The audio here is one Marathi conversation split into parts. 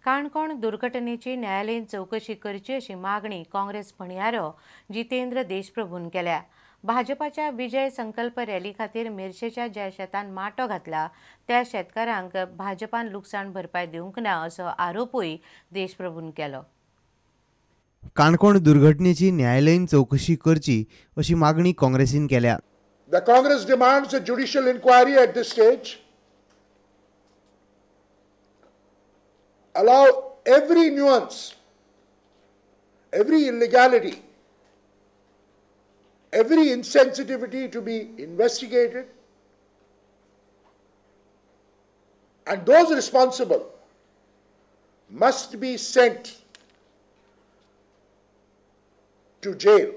काणकोण दुर्घटनेची न्यायालयीन चौकशी करची अशी मागणी काँग्रेस फणियारो जितेंद्र देशप्रभून केल्या। भाजपाच्या विजय संकल्प रॅली खातीर मिरशेच्या ज्या शेतान माटो घातला त्या शेतकारांक भाजपान लुकसाण भरपाय दिवंक ना असो आरोपूय देशप्रभून केलो। काणकोण दुर्घटनेची न्यायालयीन चौकशी करची अशी मागणी काँग्रेसीन केल्या। The Congress demands a judicial inquiry at this stage. Allow every nuance, every illegality, every insensitivity to be investigated, and those responsible must be sent to jail.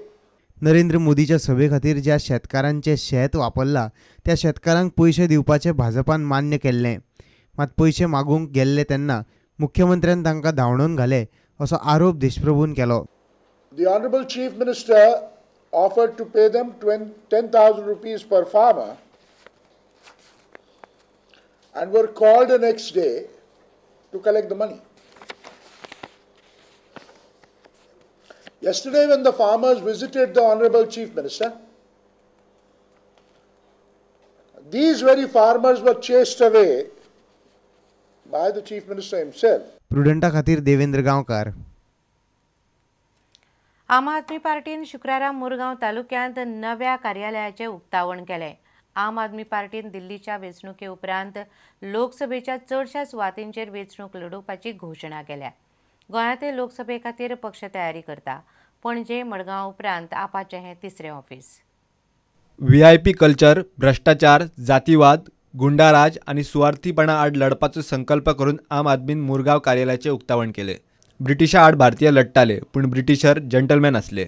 Narendra मोदीच्या सभे खातीर ज्या शेतकारांचे शेत वापरला त्या शेतकारांक पैसे दिवपाचे भाजपान मान्य केल्ले, मात पैसे मागूंक गेल्ले तेन्ना मुख्यमंत्र्यान तांकां धांवडोवन घाले असो आरोप देशप्रभून केलो। The Honorable Chief Minister offered to pay them 10,000 rupees per farmer and were called the next day to collect the money. Yesterday, when the farmers visited the Honorable Chief Minister, these very farmers were chased away by the Chief Minister himself. प्रुडंटा खातीर देवेंद्र गांवकार। आम आदमी पार्टीन शुक्रारा मुरगांव तालुक्यांत नव्या कार्यालयाचे उक्तावण केले। आम आदमी पार्टीन दिल्लीच्या वेंचणुके उपरांत लोकसभेच्या चडशा सुवातींचेर वेंचणूक लडोवपाची घोशणा केल्या। गोंयांतय लोकसभे खातीर पक्ष तयारी करता। पणजे मडगांव उपरांत आपाचें हें तिसरें ऑफिस। व्हीआयपी कल्चर, भ्रष्टाचार, जातीवाद, गुंडाराज आणि सुवार्थीपणा आड लढपाचो संकल्प करून आम आदमीन मुरगांव कार्यालयाचे उक्तावण केले। ब्रिटिशा आड भारतीय लढटाले पूण ब्रिटिशर जंटलमॅन असले।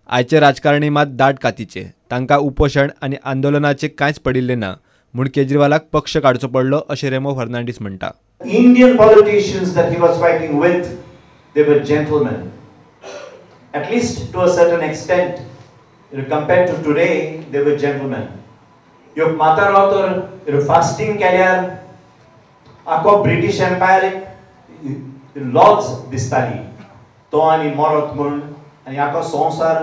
आयचे राजकारणी मात दाट कातीचे, तांकां उपोशण आनी आंदोलनाचे कांयच पडिल्ले ना म्हूण केजरीवालाक पक्ष काडचो पडलो अशें रेमो फर्नांडीस म्हणटा। Indian politicians that he was fighting with, they were gentlemen, at least to a certain extent. Compared to today, they were gentlemen. Yok mata रावतर fasting केल्यार आखो ब्रिटिश एम्पायर लॉज दिसताली तो आनी मरत म्हूण आनी आखो संवसार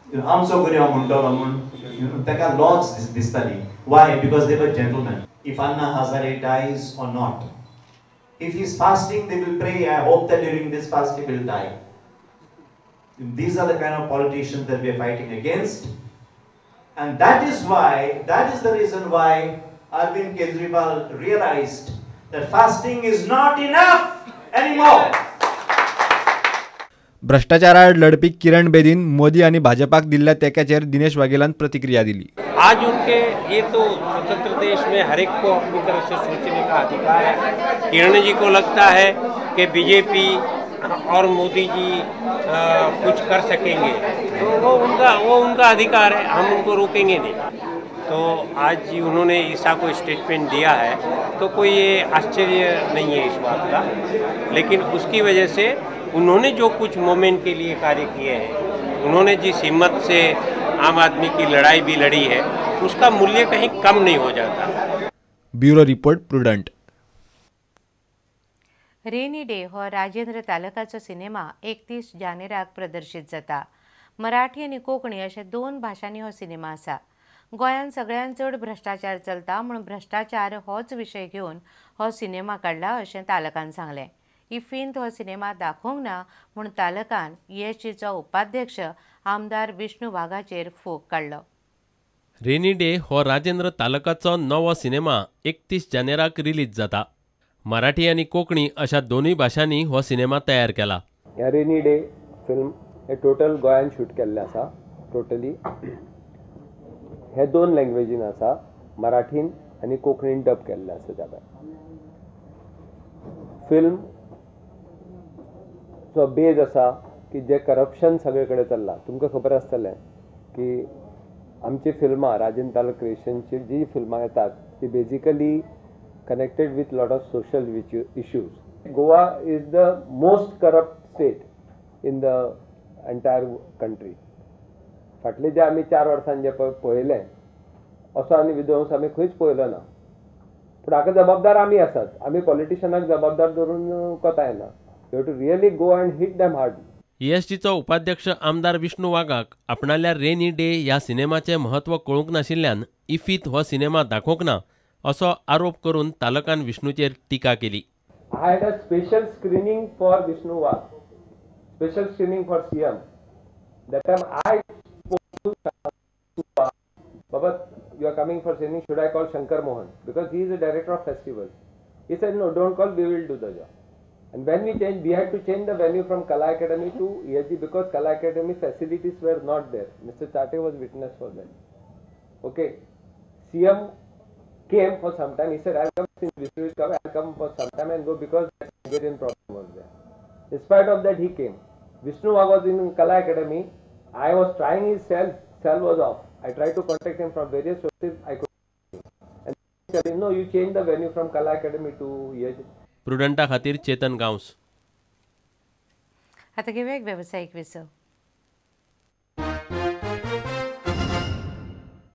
आमचो गुन्यांव म्हणटलो म्हूण ताका लॉज दिसताली। Why? Because they were gentlemen. If Anna Hazare dies or not, if he is fasting, they will pray, I hope that during this fast he will die. These are the kind of politicians that we are fighting against, and that is the reason why Arvind Kejriwal realized that fasting is not enough anymore. भ्रष्टाचाराड लढपी किरण बेदीन मोदी आणि भाजपाक दिल्ल्या तेक्याचेर दिनेश वाघेलान प्रतिक्रिया दिली। आज उनके ये तो स्वतंत्र देश में हर एक को अपनी तरफ से सोचने का अधिकार है। किरण जी को लगता है कि बीजेपी और मोदी जी कुछ कर सकेंगे तो वो उनका अधिकार है, हम उनको रोकेंगे नहीं। तो आज उन्होंने ऐसा कोई स्टेटमेंट दिया है तो कोई ये आश्चर्य नहीं है इस बात का, लेकिन उसकी वजह से उन्होंने जो कुछ मोमेंट के लिए कार्य किए हैं, उन्होंने जिस हिम्मत से आम आदमी की लड़ाई भी लड़ी है उसका मूल्य कहीं कम नहीं हो जाता। Bureau report, prudent. Rainy day हो राजेंद्र तालकाचो सिनेमा 31 जानेराक प्रदर्शित जाता। मराठी आनी कोंकणी अशे 2 भाशांनी हो सिनेमा आसा। गोंयांत सगळ्यांत चड भ्रष्टाचार चलता म्हूण भ्रष्टाचार होच विशय घेवन हो सिनेमा काडला अशें तालकान सांगलें। इफ्फींत हो सिनेमा दाखोवंक ना म्हूण तालकान येसजीचो उपाध्यक्ष आमदार विष्णू वाघाचेर फोग काडलो। रेनी डे हो राजेंद्र तालकाचो नवो सिनेमा 31 जानेराक रिलीज जाता। मराठी आणि कोंकणी अशा दोनूय भाशांनी हो सिनेमा तयार केला। ह्या रेनी डे फिल्म हे टोटल गोंयांत शूट केल्लें आसा। टोटली हे 2 लँग्वेजीन आसा, मराठीन आनी कोंकणीन डब केल्लें आसा। त्या भायर फिल्म जो बेज आसा की जे करप्शन सगळे कडेन चल्लां। तुमकां खबर आसतलें की आमची फिल्मां राजेंद्र तालक क्रिएशनची जी फिल्मां येतात ती basically connected with lot of social issues. Goa is the most corrupt state in the entire country. फाटले जे आमी 4 वर्सां जे पळयलें असो आनी विध्वंस आमी खंयच पळयलो ना। पूण हाका जबाबदार आमी आसात. आमी पॉलिटिशियनाक जबाबदार धरून कोता येना. You have to really go and hit them hard. ESGचो उपाध्यक्ष आमदार विष्णू वाघाक आपणाल्या रेनी डे ह्या सिनेमाचें महत्व कळूंक नाशिल्ल्यान इफीत हो सिनेमा दाखोवंक ना असो आरोप करून तालकान विष्णूचेर टिका केली. I had a special screening for Vishnu Vag, special screening for CM. That time I spoke to Vag, Baba, you are coming for screening, should I call Shankar Mohan? Because he is the director of festivals. He said, no, don't call, we will do the job. And when we changed, we had to change the venue from Kala Academy to ESG because Kala Academy facilities were not there. Mr. Chate was witness for that. Okay, CM came for some time. He said, I'll come since Vishnu will come, I'll come for some time and go because that Hungarian problem was there. In spite of that, he came. Vishnu was in Kala Academy. I was trying his cell was off. I tried to contact him from various sources. I couldn't. And he said, no, you change the venue from Kala Academy to ESG. प्रुडंटा खातीर चेतन गांवस. आता घेऊया एक व्यावसायिक विसव.